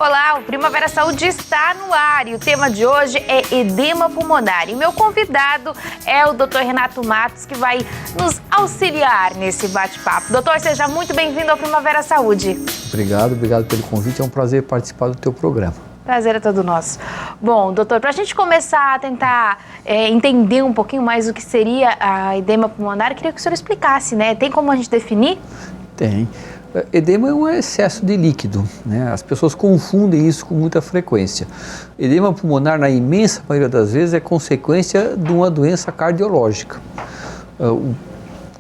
Olá, o Primavera Saúde está no ar e o tema de hoje é edema pulmonar. E meu convidado é o Dr. Renato Matos, que vai nos auxiliar nesse bate-papo. Doutor, seja muito bem-vindo ao Primavera Saúde. Obrigado pelo convite, é um prazer participar do teu programa. Prazer é todo nosso. Bom, doutor, para a gente começar a tentar entender um pouquinho mais o que seria a edema pulmonar, eu queria que o senhor explicasse, né? Tem como a gente definir? Tem. Edema é um excesso de líquido, né? As pessoas confundem isso com muita frequência. Edema pulmonar, na imensa maioria das vezes, é consequência de uma doença cardiológica. O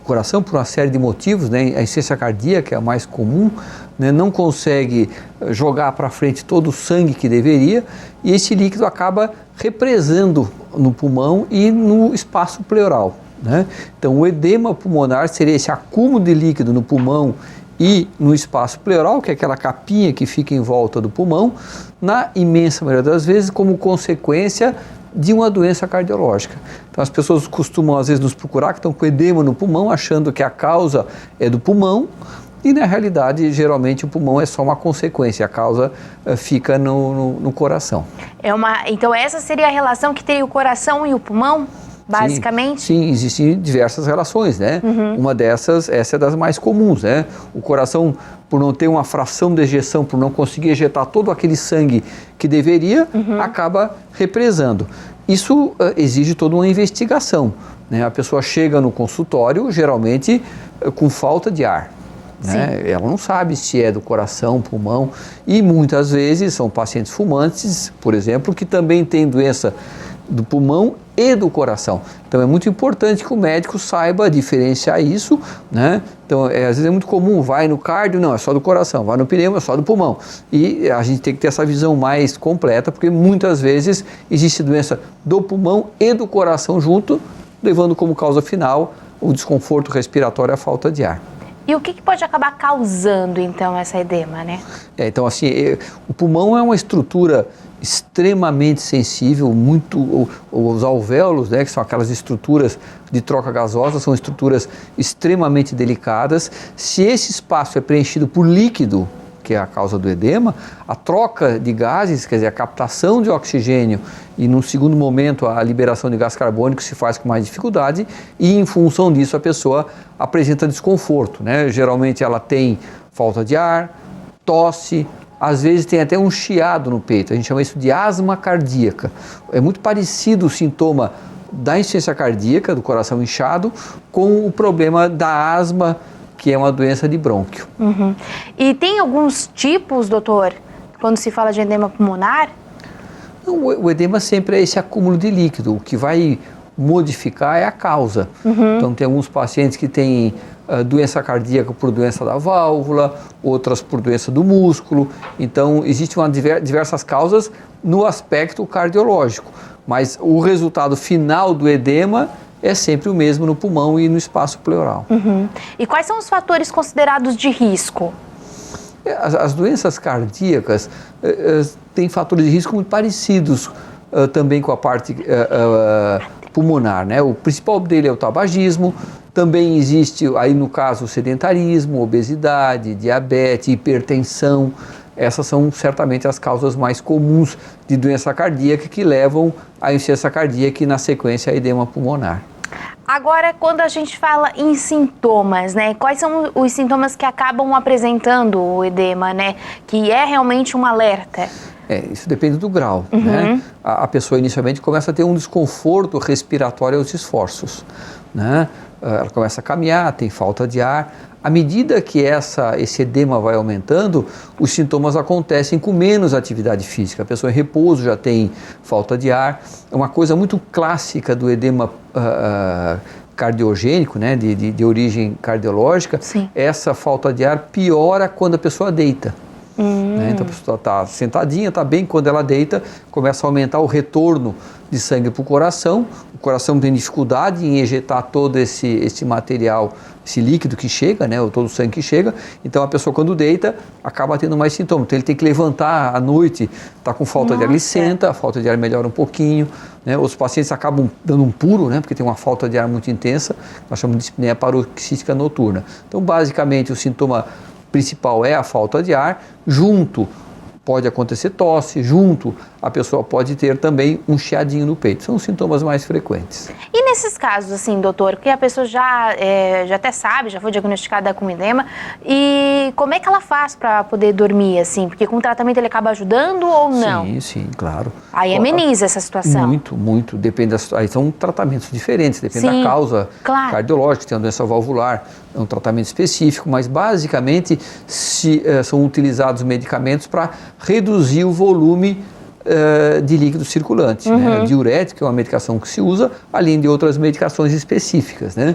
coração, por uma série de motivos, né? A insuficiência cardíaca é a mais comum, né? Não consegue jogar para frente todo o sangue que deveria e esse líquido acaba represando no pulmão e no espaço pleural, né? Então, o edema pulmonar seria esse acúmulo de líquido no pulmão e no espaço pleural, que é aquela capinha que fica em volta do pulmão, na imensa maioria das vezes como consequência de uma doença cardiológica. Então as pessoas costumam às vezes nos procurar que estão com edema no pulmão, achando que a causa é do pulmão, e na realidade geralmente o pulmão é só uma consequência, a causa fica no coração. Então essa seria a relação que teria o coração e o pulmão? Basicamente? Sim, existem diversas relações, né? Uma dessas, essa é das mais comuns, né? O coração, por não ter uma fração de ejeção, por não conseguir ejetar todo aquele sangue que deveria, acaba represando. Isso exige toda uma investigação, né? A pessoa chega no consultório, geralmente, com falta de ar. Né? Ela não sabe se é do coração, pulmão, e muitas vezes são pacientes fumantes, por exemplo, que também têm doença do pulmão e do coração. Então é muito importante que o médico saiba diferenciar isso, né? Então às vezes é muito comum, vai no cardio, não, é só do coração, vai no pneumo, é só do pulmão. E a gente tem que ter essa visão mais completa, porque muitas vezes existe doença do pulmão e do coração junto, levando como causa final o desconforto respiratório e a falta de ar. E o que pode acabar causando, então, essa edema, né? Então, assim, o pulmão é uma estrutura extremamente sensível, os alvéolos, né, que são aquelas estruturas de troca gasosa, são estruturas extremamente delicadas. Se esse espaço é preenchido por líquido, que é a causa do edema, a troca de gases, quer dizer, a captação de oxigênio e, num segundo momento, a liberação de gás carbônico se faz com mais dificuldade e, em função disso, a pessoa apresenta desconforto, né? Geralmente ela tem falta de ar, tosse, às vezes tem até um chiado no peito, a gente chama isso de asma cardíaca. É muito parecido o sintoma da insuficiência cardíaca, do coração inchado, com o problema da asma, que é uma doença de brônquio. E tem alguns tipos, doutor, quando se fala de edema pulmonar? Não, o edema sempre é esse acúmulo de líquido, o que vai modificar é a causa. Então tem alguns pacientes que têm doença cardíaca por doença da válvula, outras por doença do músculo. Então existem diversas causas no aspecto cardiológico, mas o resultado final do edema é sempre o mesmo no pulmão e no espaço pleural. E quais são os fatores considerados de risco? As doenças cardíacas têm fatores de risco muito parecidos também com a parte pulmonar, né? O principal dele é o tabagismo, também existe aí no caso o sedentarismo, obesidade, diabetes, hipertensão. Essas são certamente as causas mais comuns de doença cardíaca que levam à insuficiência cardíaca e na sequência a edema pulmonar. Agora, quando a gente fala em sintomas, né? Quais são os sintomas que acabam apresentando o edema, né? Que é realmente um alerta? Isso depende do grau, né? A pessoa inicialmente começa a ter um desconforto respiratório aos esforços, né? Ela começa a caminhar, tem falta de ar. À medida que esse edema vai aumentando, os sintomas acontecem com menos atividade física. A pessoa em repouso já tem falta de ar. É uma coisa muito clássica do edema cardiogênico, né, de origem cardiológica. Sim. Essa falta de ar piora quando a pessoa deita. Né? Então a pessoa está sentadinha, está bem, quando ela deita, começa a aumentar o retorno de sangue para o coração tem dificuldade em ejetar todo esse material, esse líquido que chega, né, ou todo o sangue que chega, então a pessoa quando deita acaba tendo mais sintomas, então ele tem que levantar à noite, está com falta de ar, ele senta, a falta de ar melhora um pouquinho, né? Os pacientes acabam dando um puro, né, porque tem uma falta de ar muito intensa, nós chamamos de dispneia paroxística noturna. Então basicamente o sintoma principal é a falta de ar, junto pode acontecer tosse, junto a pessoa pode ter também um chiadinho no peito. São os sintomas mais frequentes. E nesses casos, assim, doutor, que a pessoa já até sabe, já foi diagnosticada com edema, e como é que ela faz para poder dormir, assim? Porque com o tratamento ele acaba ajudando ou não? Sim, claro. Aí ameniza essa situação. Muito, depende da situação. Aí são tratamentos diferentes, depende Sim, da causa claro. cardiológica, tem uma doença valvular, é um tratamento específico, mas basicamente são utilizados medicamentos para reduzir o volume de líquido circulante. Né? Diurético é uma medicação que se usa, além de outras medicações específicas. Né?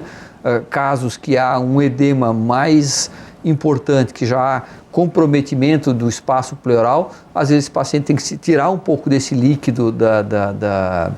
Casos que há um edema mais importante, que já há comprometimento do espaço pleural, às vezes o paciente tem que se tirar um pouco desse líquido da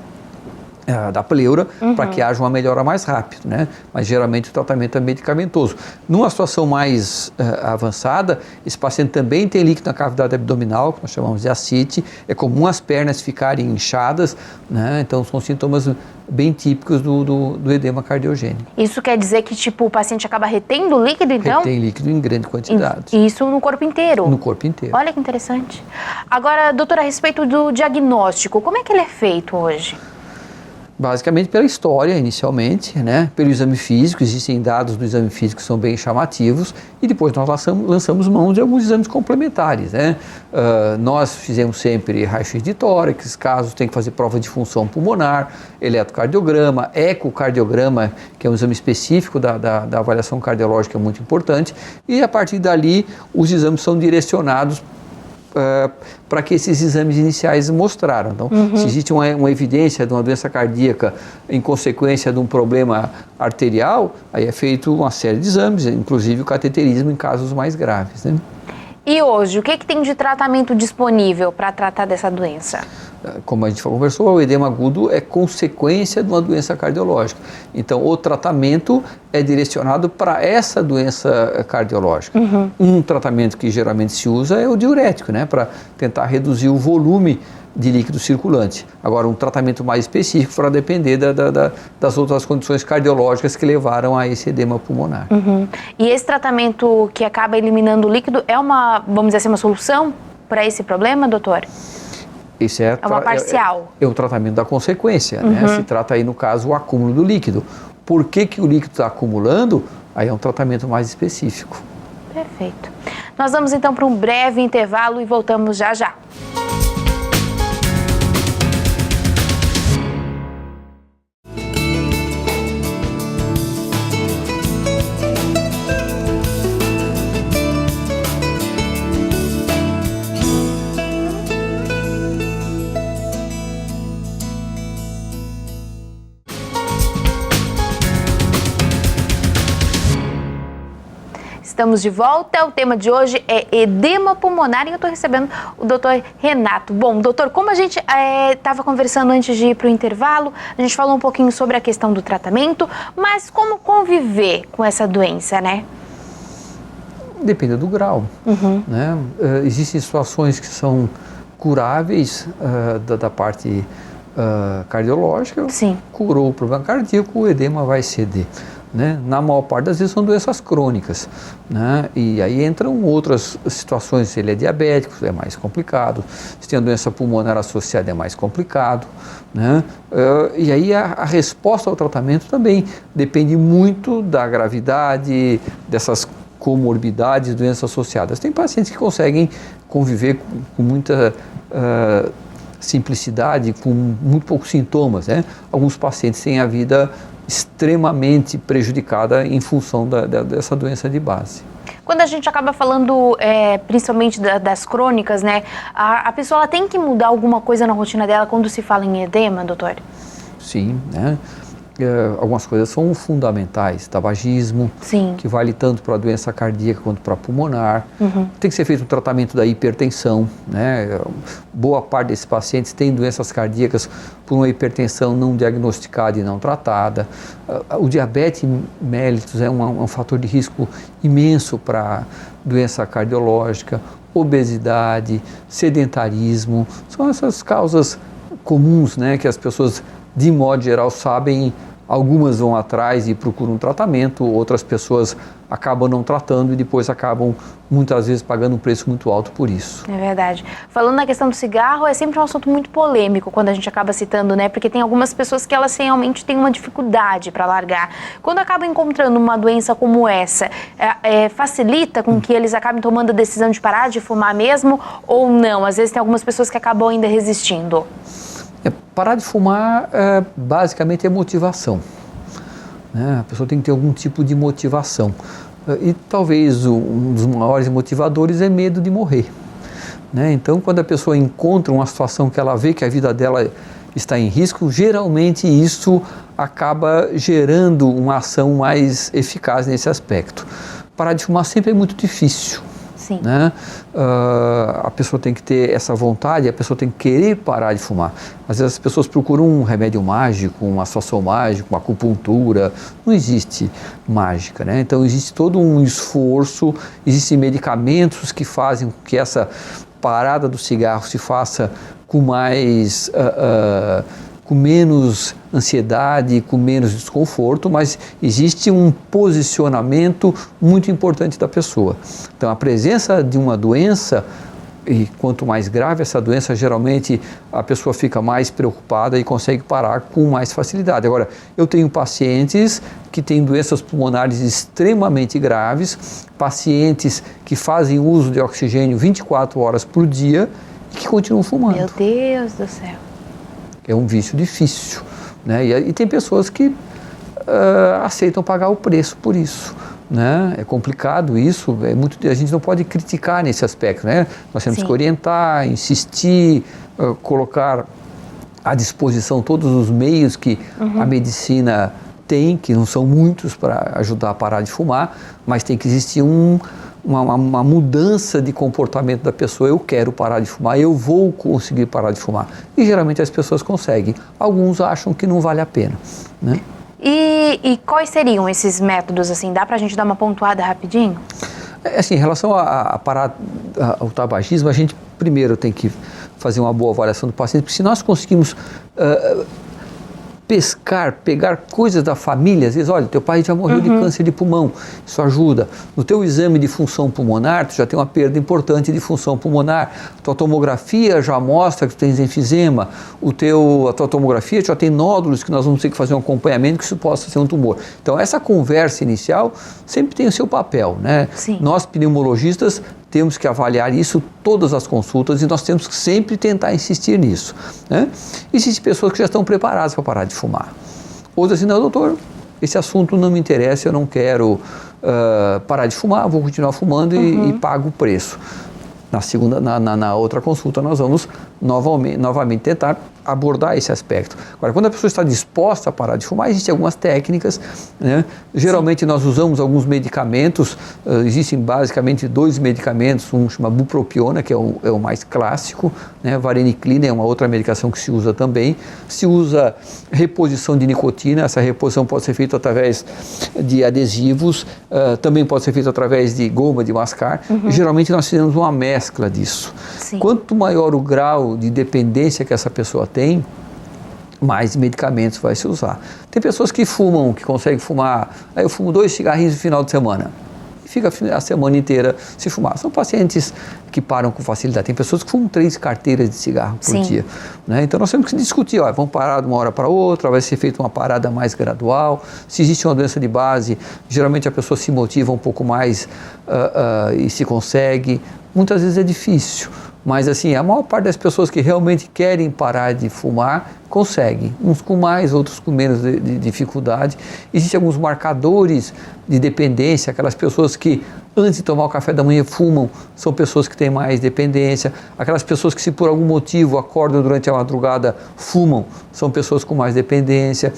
pleura para que haja uma melhora mais rápida, né? Mas geralmente o tratamento é medicamentoso. Numa situação mais avançada, esse paciente também tem líquido na cavidade abdominal, que nós chamamos de ascite, é comum as pernas ficarem inchadas, né? Então são sintomas bem típicos do edema cardiogênico. Isso quer dizer que, tipo, o paciente acaba retendo líquido, então? Retém líquido em grande quantidade. E isso no corpo inteiro? No corpo inteiro. Olha que interessante. Agora, doutora, a respeito do diagnóstico, como é que ele é feito hoje? Basicamente pela história, inicialmente, né? Pelo exame físico, existem dados do exame físico que são bem chamativos, e depois nós lançamos mão de alguns exames complementares, né? Nós fizemos sempre raio-x de tórax, casos tem que fazer prova de função pulmonar, eletrocardiograma, ecocardiograma, que é um exame específico da avaliação cardiológica muito importante, e a partir dali os exames são direcionados para que esses exames iniciais mostraram. Então, se existe uma evidência de uma doença cardíaca em consequência de um problema arterial, aí é feito uma série de exames, inclusive o cateterismo em casos mais graves, né? E hoje, o que tem de tratamento disponível para tratar dessa doença? Como a gente conversou, o edema agudo é consequência de uma doença cardiológica. Então, o tratamento é direcionado para essa doença cardiológica. Um tratamento que geralmente se usa é o diurético, né, para tentar reduzir o volume de líquido circulante. Agora, um tratamento mais específico para depender das outras condições cardiológicas que levaram a esse edema pulmonar. E esse tratamento que acaba eliminando o líquido é uma, vamos dizer assim, uma solução para esse problema, doutor? Isso é uma parcial. É o tratamento da consequência, né? Se trata aí, no caso, o acúmulo do líquido. Por que o líquido está acumulando? Aí é um tratamento mais específico. Perfeito. Nós vamos então para um breve intervalo e voltamos já já. Estamos de volta, o tema de hoje é edema pulmonar e eu estou recebendo o doutor Renato. Bom, doutor, como a gente estava conversando antes de ir para o intervalo, a gente falou um pouquinho sobre a questão do tratamento, mas como conviver com essa doença, né? Depende do grau, né? Existem situações que são curáveis da parte cardiológica. Sim. Curou o problema cardíaco, o edema vai ceder. Né? Na maior parte das vezes são doenças crônicas, né? E aí entram outras situações. Se ele é diabético, é mais complicado. Se tem a doença pulmonar associada, é mais complicado, né? E aí a resposta ao tratamento também depende muito da gravidade, dessas comorbidades, doenças associadas. Tem pacientes que conseguem conviver com muita simplicidade, com muito poucos sintomas, né? Alguns pacientes têm a vida extremamente prejudicada em função dessa doença de base. Quando a gente acaba falando principalmente das crônicas, né, a pessoa ela tem que mudar alguma coisa na rotina dela quando se fala em edema, doutor? Sim, né? Algumas coisas são fundamentais, tabagismo, Sim. que vale tanto para a doença cardíaca quanto para a pulmonar. Tem que ser feito um tratamento da hipertensão, né? Boa parte desses pacientes tem doenças cardíacas por uma hipertensão não diagnosticada e não tratada. O diabetes mellitus é um fator de risco imenso para doença cardiológica, obesidade, sedentarismo, são essas causas comuns, né, que as pessoas de modo geral sabem Algumas vão atrás e procuram um tratamento, outras pessoas acabam não tratando e depois acabam muitas vezes pagando um preço muito alto por isso. É verdade. Falando na questão do cigarro, é sempre um assunto muito polêmico quando a gente acaba citando, né? Porque tem algumas pessoas que elas realmente têm uma dificuldade para largar. Quando acabam encontrando uma doença como essa, facilita com que eles acabem tomando a decisão de parar de fumar mesmo ou não? Às vezes tem algumas pessoas que acabam ainda resistindo. Parar de fumar basicamente é motivação. A pessoa tem que ter algum tipo de motivação. E talvez um dos maiores motivadores é medo de morrer. Então, quando a pessoa encontra uma situação que ela vê que a vida dela está em risco, geralmente isso acaba gerando uma ação mais eficaz nesse aspecto. Parar de fumar sempre é muito difícil. Sim. A pessoa tem que ter essa vontade, a pessoa tem que querer parar de fumar. Às vezes as pessoas procuram um remédio mágico, uma situação mágica, uma acupuntura. Não existe mágica, Então existe todo um esforço, existem medicamentos que fazem com que essa parada do cigarro se faça com mais... com menos ansiedade, com menos desconforto, mas existe um posicionamento muito importante da pessoa. Então, a presença de uma doença, e quanto mais grave essa doença, geralmente a pessoa fica mais preocupada e consegue parar com mais facilidade. Agora, eu tenho pacientes que têm doenças pulmonares extremamente graves, pacientes que fazem uso de oxigênio 24 horas por dia e que continuam fumando. Meu Deus do céu. É um vício difícil, E tem pessoas que aceitam pagar o preço por isso, É complicado isso, a gente não pode criticar nesse aspecto, Nós temos que orientar, insistir, colocar à disposição todos os meios que a medicina tem, que não são muitos para ajudar a parar de fumar, mas tem que existir uma mudança de comportamento da pessoa. Eu quero parar de fumar, eu vou conseguir parar de fumar. E geralmente as pessoas conseguem. Alguns acham que não vale a pena, E quais seriam esses métodos, assim? Dá pra gente dar uma pontuada rapidinho? Assim, em relação a parar o tabagismo, a gente primeiro tem que fazer uma boa avaliação do paciente, porque se nós conseguimos pegar coisas da família, às vezes, olha, teu pai já morreu de câncer de pulmão, isso ajuda. No teu exame de função pulmonar, tu já tem uma perda importante de função pulmonar, tua tomografia já mostra que tu tens enfisema, a tua tomografia já tem nódulos que nós vamos ter que fazer um acompanhamento que isso possa ser um tumor. Então, essa conversa inicial sempre tem o seu papel, Sim. Nós, pneumologistas, temos que avaliar isso todas as consultas e nós temos que sempre tentar insistir nisso. Existem pessoas que já estão preparadas para parar de fumar. Outras assim, não, doutor, esse assunto não me interessa, eu não quero parar de fumar, vou continuar fumando e pago o preço. Na outra consulta nós vamos novamente tentar abordar esse aspecto. Agora, quando a pessoa está disposta a parar de fumar, existem algumas técnicas, Geralmente nós usamos alguns medicamentos, existem basicamente 2 medicamentos, um chama bupropiona, que é o mais clássico, vareniclina é uma outra medicação que se usa também. Se usa reposição de nicotina, essa reposição pode ser feita através de adesivos, também pode ser feita através de goma de mascar, e geralmente nós fizemos uma mescla disso. Sim. Quanto maior o grau de dependência que essa pessoa tem, mais medicamentos vai se usar. Tem pessoas que fumam, que conseguem fumar, aí eu fumo 2 cigarrinhos no final de semana, e fica a semana inteira se fumar. São pacientes que param com facilidade. Tem pessoas que fumam 3 carteiras de cigarro por dia. Então nós temos que discutir, vamos parar de uma hora para outra, vai ser feita uma parada mais gradual. Se existe uma doença de base, geralmente a pessoa se motiva um pouco mais e se consegue. Muitas vezes é difícil. Mas assim, a maior parte das pessoas que realmente querem parar de fumar, conseguem. Uns com mais, outros com menos de dificuldade. Existem alguns marcadores de dependência, aquelas pessoas que antes de tomar o café da manhã fumam, são pessoas que têm mais dependência. Aquelas pessoas que se por algum motivo acordam durante a madrugada, fumam, são pessoas com mais dependência.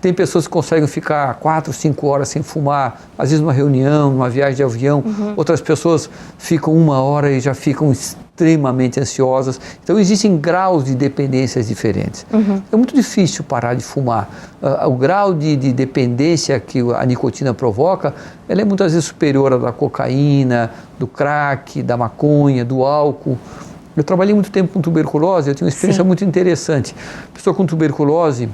Tem pessoas que conseguem ficar 4, 5 horas sem fumar, às vezes numa reunião, numa viagem de avião. Outras pessoas ficam 1 hora e já ficam extremamente ansiosas. Então existem graus de dependências diferentes. É muito difícil parar de fumar. O grau de dependência que a nicotina provoca, ela é muitas vezes superior à da cocaína, do crack, da maconha, do álcool. Eu trabalhei muito tempo com tuberculose, eu tinha uma experiência muito interessante. A pessoa com tuberculose,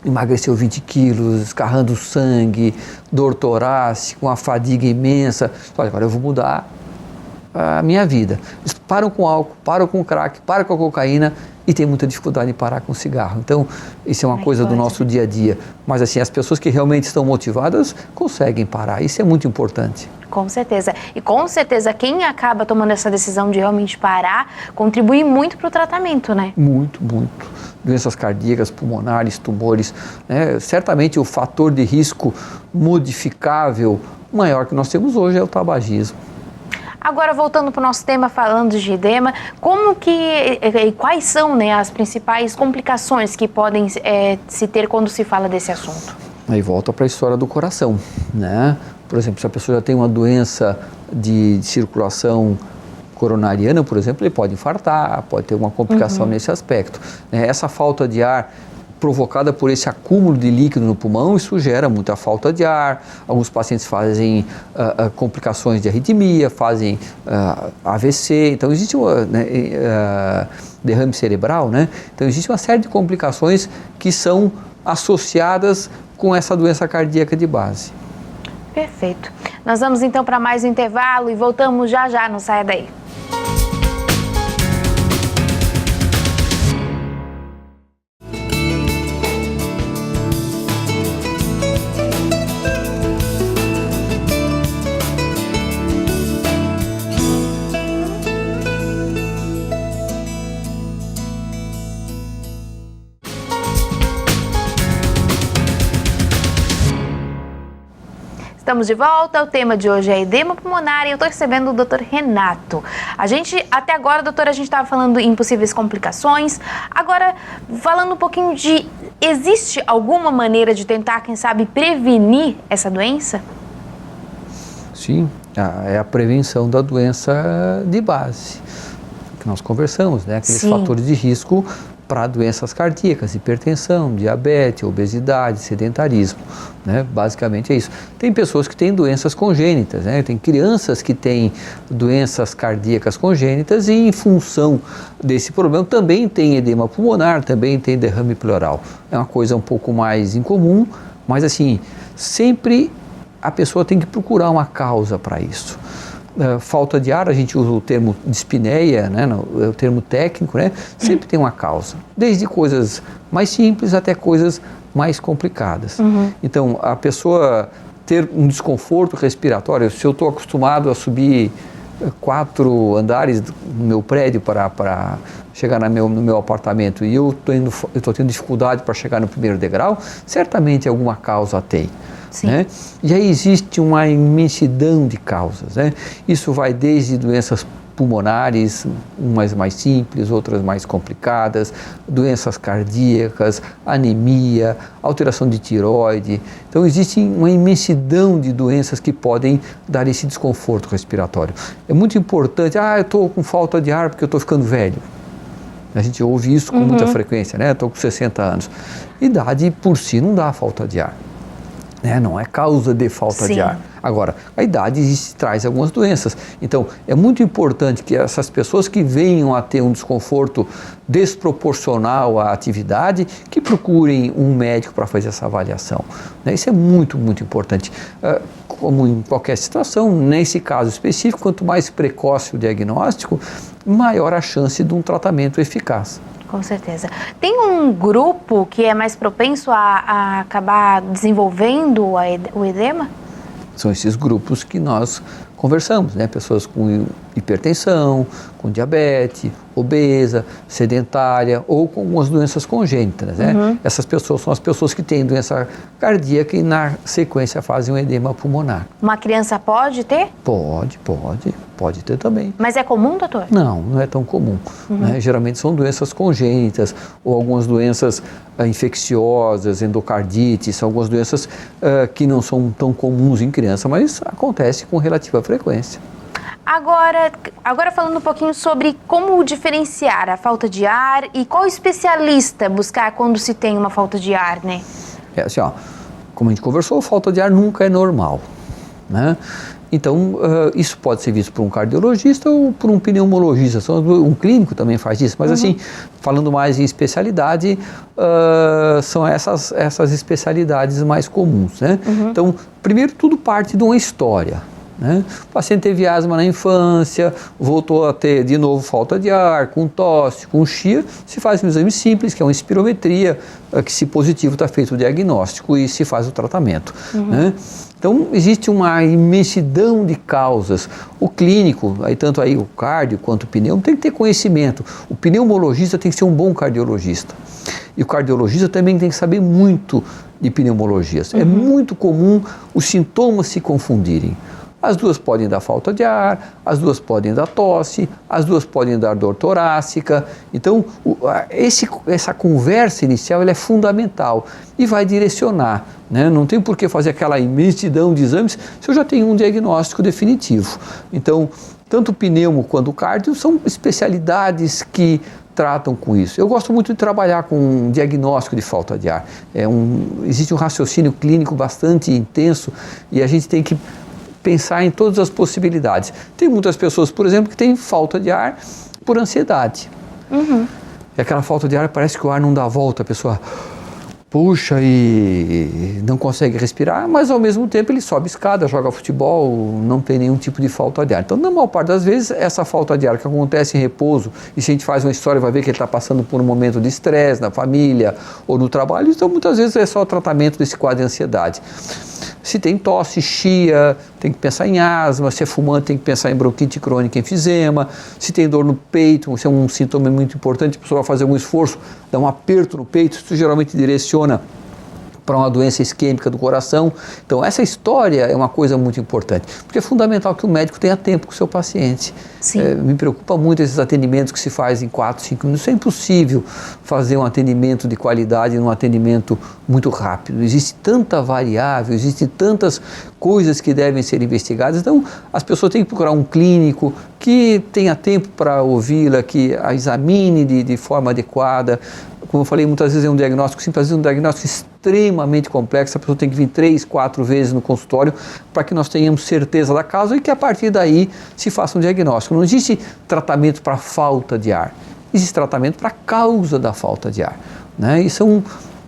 emagreceu 20 quilos, escarrando sangue, dor torácica, uma fadiga imensa. Olha, agora eu vou mudar a minha vida. Eles param com álcool, param com crack, param com a cocaína e tem muita dificuldade em parar com o cigarro. Então, isso é uma coisa do nosso dia a dia. Mas assim, as pessoas que realmente estão motivadas conseguem parar. Isso é muito importante. Com certeza. E com certeza quem acaba tomando essa decisão de realmente parar contribui muito para o tratamento, né? Muito, muito. Doenças cardíacas, pulmonares, tumores, né? Certamente o fator de risco modificável maior que nós temos hoje é o tabagismo. Agora, voltando para o nosso tema, falando de edema, quais são, né, as principais complicações que podem se ter quando se fala desse assunto? Aí volta para a história do coração, né? Por exemplo, se a pessoa já tem uma doença de circulação coronariana, por exemplo, ele pode infartar, pode ter uma complicação nesse aspecto. Essa falta de ar provocada por esse acúmulo de líquido no pulmão, isso gera muita falta de ar. Alguns pacientes fazem complicações de arritmia, fazem AVC, então existe derrame cerebral, né? Então existe uma série de complicações que são associadas com essa doença cardíaca de base. Perfeito. Nós vamos então para mais um intervalo e voltamos já já, não saia daí. Estamos de volta, o tema de hoje é edema pulmonar e eu estou recebendo o Dr. Renato. Até agora, doutora, a gente estava falando em possíveis complicações. Agora, falando um pouquinho existe alguma maneira de tentar, quem sabe, prevenir essa doença? Sim, é a prevenção da doença de base, que nós conversamos, né? Aqueles fatores de risco para doenças cardíacas, hipertensão, diabetes, obesidade, sedentarismo, né? Basicamente é isso. Tem pessoas que têm doenças congênitas, né? Tem crianças que têm doenças cardíacas congênitas e em função desse problema também tem edema pulmonar, também tem derrame pleural. É uma coisa um pouco mais incomum, mas assim, sempre a pessoa tem que procurar uma causa para isso. Falta de ar, a gente usa o termo dispneia, né, o termo técnico, né, sempre tem uma causa, desde coisas mais simples até coisas mais complicadas. Então, a pessoa ter um desconforto respiratório, se eu estou acostumado a subir 4 andares no meu prédio para chegar no meu apartamento e eu estou tendo dificuldade para chegar no primeiro degrau, certamente alguma causa tem. Né? E aí existe uma imensidão de causas, né? Isso vai desde doenças pulmonares, umas mais simples, outras mais complicadas, doenças cardíacas, anemia, alteração de tireoide. Então existe uma imensidão de doenças que podem dar esse desconforto respiratório. É muito importante, eu estou com falta de ar porque eu estou ficando velho. A gente ouve isso com muita frequência, né? Estou com 60 anos. Idade por si não dá falta de ar. Né? Não é causa de falta de ar. Agora, a idade traz algumas doenças. Então, é muito importante que essas pessoas que venham a ter um desconforto desproporcional à atividade, que procurem um médico para fazer essa avaliação. Né? Isso é muito, muito importante. Como em qualquer situação, nesse caso específico, quanto mais precoce o diagnóstico, maior a chance de um tratamento eficaz. Com certeza. Tem um grupo que é mais propenso a acabar desenvolvendo o edema? São esses grupos que nós conversamos, né? Pessoas com hipertensão, com diabetes, obesa, sedentária ou com algumas doenças congênitas, né? Essas pessoas são as pessoas que têm doença cardíaca e na sequência fazem um edema pulmonar. Uma criança pode ter? Pode ter também. Mas é comum, doutor? Não é tão comum. Né? Geralmente são doenças congênitas ou algumas doenças infecciosas, endocardite, são algumas doenças que não são tão comuns em criança, mas acontece com relativa frequência. Agora falando um pouquinho sobre como diferenciar a falta de ar e qual especialista buscar quando se tem uma falta de ar, né? Assim, como a gente conversou, falta de ar nunca é normal, né? Então, isso pode ser visto por um cardiologista ou por um pneumologista. Um clínico também faz isso, mas assim, falando mais em especialidade, são essas especialidades mais comuns, né? Então, primeiro tudo parte de uma história. Né? O paciente teve asma na infância, voltou a ter de novo falta de ar, com tosse, com chia, se faz um exame simples, que é uma espirometria, que se positivo está feito o diagnóstico e se faz o tratamento. Né? Então, existe uma imensidão de causas. O clínico, tanto aí o cardio quanto o pneu, tem que ter conhecimento. O pneumologista tem que ser um bom cardiologista. E o cardiologista também tem que saber muito de pneumologia. É muito comum os sintomas se confundirem. As duas podem dar falta de ar, as duas podem dar tosse, as duas podem dar dor torácica. Então, essa conversa inicial ela é fundamental e vai direcionar. Né? Não tem por que fazer aquela imensidão de exames se eu já tenho um diagnóstico definitivo. Então, tanto o pneumo quanto o cardio são especialidades que tratam com isso. Eu gosto muito de trabalhar com diagnóstico de falta de ar. Existe um raciocínio clínico bastante intenso e a gente tem que pensar em todas as possibilidades. Tem muitas pessoas, por exemplo, que têm falta de ar por ansiedade. E aquela falta de ar, parece que o ar não dá volta, a pessoa puxa e não consegue respirar, mas ao mesmo tempo ele sobe escada, joga futebol, não tem nenhum tipo de falta de ar. Então, na maior parte das vezes, essa falta de ar que acontece em repouso, e se a gente faz uma história, vai ver que ele está passando por um momento de estresse na família ou no trabalho, então muitas vezes é só o tratamento desse quadro de ansiedade. Se tem tosse, chia, tem que pensar em asma. Se é fumante, tem que pensar em bronquite crônica, enfisema. Se tem dor no peito, isso é um sintoma muito importante, a pessoa vai fazer um esforço, dá um aperto no peito, isso geralmente direciona para uma doença isquêmica do coração. Então, essa história é uma coisa muito importante, porque é fundamental que o médico tenha tempo com o seu paciente. Me preocupa muito esses atendimentos que se faz em 4, 5 minutos. É impossível fazer um atendimento de qualidade num atendimento muito rápido. Existe tanta variável, existem tantas coisas que devem ser investigadas. Então, as pessoas têm que procurar um clínico que tenha tempo para ouvi-la, que a examine de forma adequada. Como eu falei, muitas vezes é um diagnóstico simples, às vezes é um diagnóstico extremamente complexo, a pessoa tem que vir 3, 4 vezes no consultório para que nós tenhamos certeza da causa e que a partir daí se faça um diagnóstico. Não existe tratamento para falta de ar, existe tratamento para a causa da falta de ar. Né? E são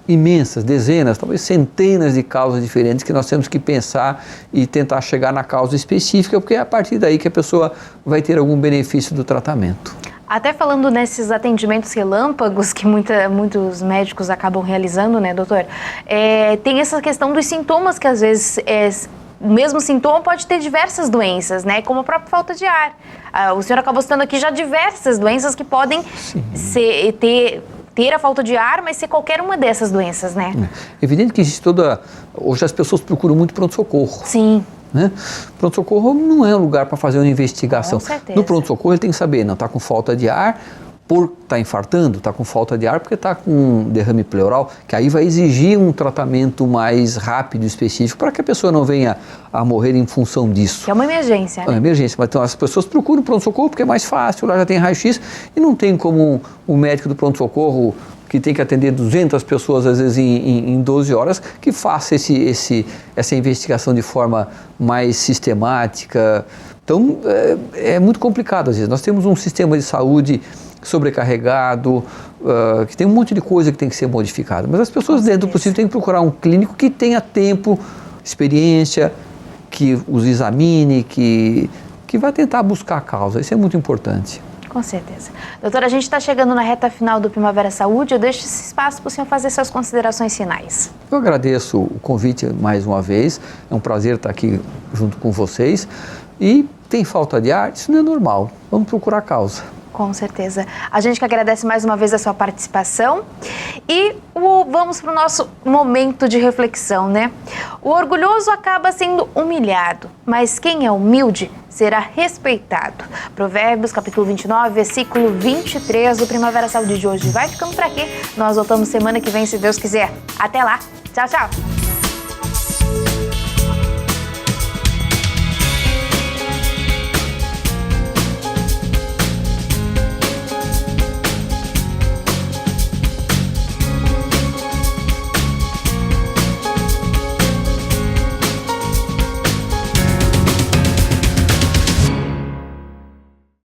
imensas, dezenas, talvez centenas de causas diferentes que nós temos que pensar e tentar chegar na causa específica, porque é a partir daí que a pessoa vai ter algum benefício do tratamento. Até falando nesses atendimentos relâmpagos que muitos médicos acabam realizando, né, doutor? Tem essa questão dos sintomas que às vezes o mesmo sintoma pode ter diversas doenças, né? Como a própria falta de ar. O senhor acabou citando aqui já diversas doenças que podem ter a falta de ar, mas ser qualquer uma dessas doenças, né? É evidente que existe hoje as pessoas procuram muito pronto-socorro. Sim. Né? Pronto-socorro não é um lugar para fazer uma investigação. Com certeza. No pronto-socorro ele tem que saber, não está com falta de ar, está infartando, está com falta de ar porque está com derrame pleural, que aí vai exigir um tratamento mais rápido e específico para que a pessoa não venha a morrer em função disso. Que é uma emergência, né? É uma emergência, mas então as pessoas procuram o pronto-socorro porque é mais fácil, lá já tem raio-x e não tem como o médico do pronto-socorro que tem que atender 200 pessoas, às vezes, em 12 horas, que faça essa investigação de forma mais sistemática. Então, é muito complicado, às vezes. Nós temos um sistema de saúde sobrecarregado, que tem um monte de coisa que tem que ser modificada. Mas as pessoas, dentro do possível, têm que procurar um clínico que tenha tempo, experiência, que os examine, que vai tentar buscar a causa. Isso é muito importante. Com certeza. Doutora, a gente está chegando na reta final do Primavera Saúde. Eu deixo esse espaço para o senhor fazer suas considerações finais. Eu agradeço o convite mais uma vez. É um prazer estar aqui junto com vocês. E tem falta de ar? Isso não é normal. Vamos procurar a causa. Com certeza. A gente que agradece mais uma vez a sua participação e vamos para o nosso momento de reflexão, né? O orgulhoso acaba sendo humilhado, mas quem é humilde será respeitado. Provérbios, capítulo 29, versículo 23 do Primavera Saúde de hoje. Vai ficando por aqui. Nós voltamos semana que vem, se Deus quiser. Até lá. Tchau, tchau.